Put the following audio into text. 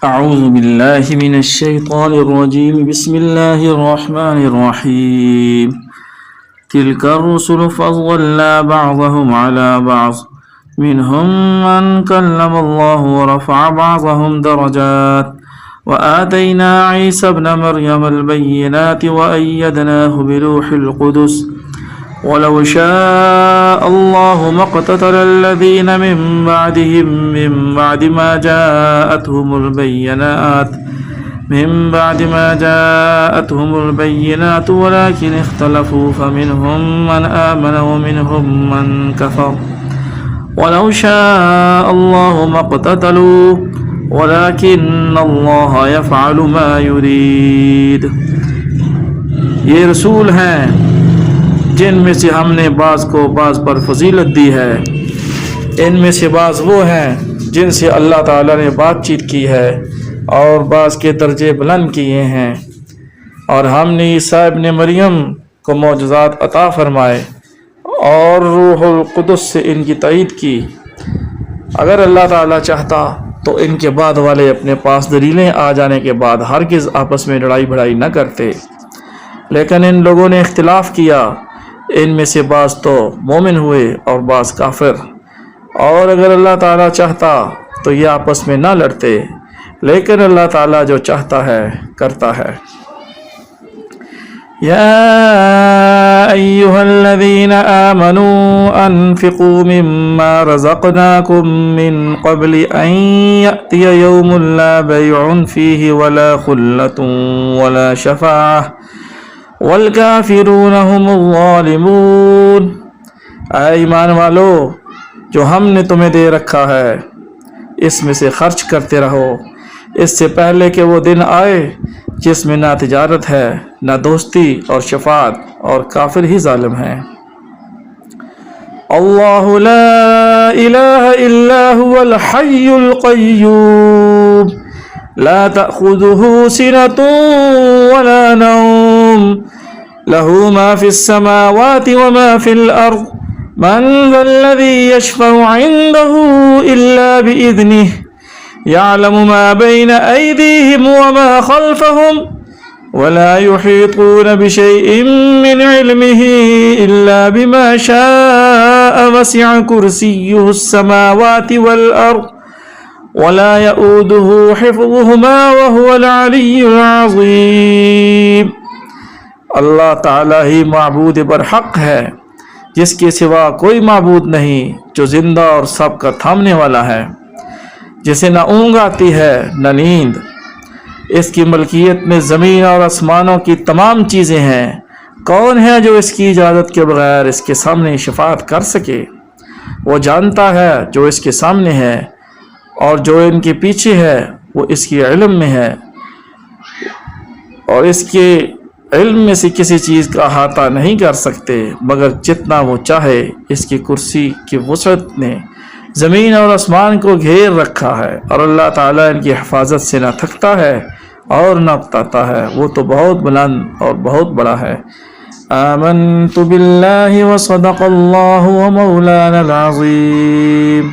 أعوذ بالله من الشيطان الرجيم بسم الله الرحمن الرحيم تلك الرسل فضلنا بعضهم على بعض منهم من كلم الله ورفع بعضهم درجات وآتينا عيسى ابن مريم البينات وأيدناه بروح القدس ولو شاء الله ما اقتتل الذين من بعدهم من بعد ما جاءتهم البينات ولكن اختلفوا فمنهم من آمن ومنهم من كفر ولو شاء الله ما اقتتلوا ولكن الله يفعل ما يريد. یہ رسول ہیں جن میں سے ہم نے بعض کو بعض پر فضیلت دی ہے. ان میں سے بعض وہ ہیں جن سے اللہ تعالیٰ نے بات چیت کی ہے اور بعض کے درجے بلند کیے ہیں. اور ہم نے عیسیٰ ابن مریم کو معجزات عطا فرمائے اور روح القدس سے ان کی تائید کی. اگر اللہ تعالیٰ چاہتا تو ان کے بعد والے اپنے پاس دلیلیں آ جانے کے بعد ہرگز آپس میں لڑائی بھڑائی نہ کرتے، لیکن ان لوگوں نے اختلاف کیا. ان میں سے بعض تو مومن ہوئے اور بعض کافر. اور اگر اللہ تعالیٰ چاہتا تو یہ آپس میں نہ لڑتے، لیکن اللہ تعالیٰ جو چاہتا ہے کرتا ہے. یا ایہا الذین آمنوا انفقوا مما رزقناکم من قبل ان یأتی یوم لا بیع فیہ ولا خلة ولا شفاعہ والکافرون هم الظالمون. اے ایمان والو، جو ہم نے تمہیں دے رکھا ہے اس میں سے خرچ کرتے رہو اس سے پہلے کہ وہ دن آئے جس میں نہ تجارت ہے نہ دوستی اور شفاعت، اور کافر ہی ظالم ہیں. اللہ لا الہ الا هو الحی القیوم لا تأخذه سنة ولا نوم له ما في السماوات وما في الأرض من ذا الذي يشفع عنده إلا بإذنه يعلم ما بين أيديهم وما خلفهم ولا يحيطون بشيء من علمه إلا بما شاء وسع كرسيه السماوات والأرض ولا يؤوده حفظهما وهو العلي العظيم. اللہ تعالیٰ ہی معبود برحق ہے، جس کے سوا کوئی معبود نہیں، جو زندہ اور سب کا تھامنے والا ہے، جسے نہ اونگ آتی ہے نہ نیند. اس کی ملکیت میں زمین اور آسمانوں کی تمام چیزیں ہیں. کون ہے جو اس کی اجازت کے بغیر اس کے سامنے شفاعت کر سکے؟ وہ جانتا ہے جو اس کے سامنے ہے، اور جو ان کے پیچھے ہے وہ اس کے علم میں ہے، اور اس کے علم میں سے کسی چیز کا احاطہ نہیں کر سکتے مگر جتنا وہ چاہے. اس کی کرسی کی وسعت نے زمین اور آسمان کو گھیر رکھا ہے، اور اللہ تعالیٰ ان کی حفاظت سے نہ تھکتا ہے اور نہ اکتاتا ہے. وہ تو بہت بلند اور بہت بڑا ہے. آمنت باللہ وصدق اللہ ومولانا العظیم.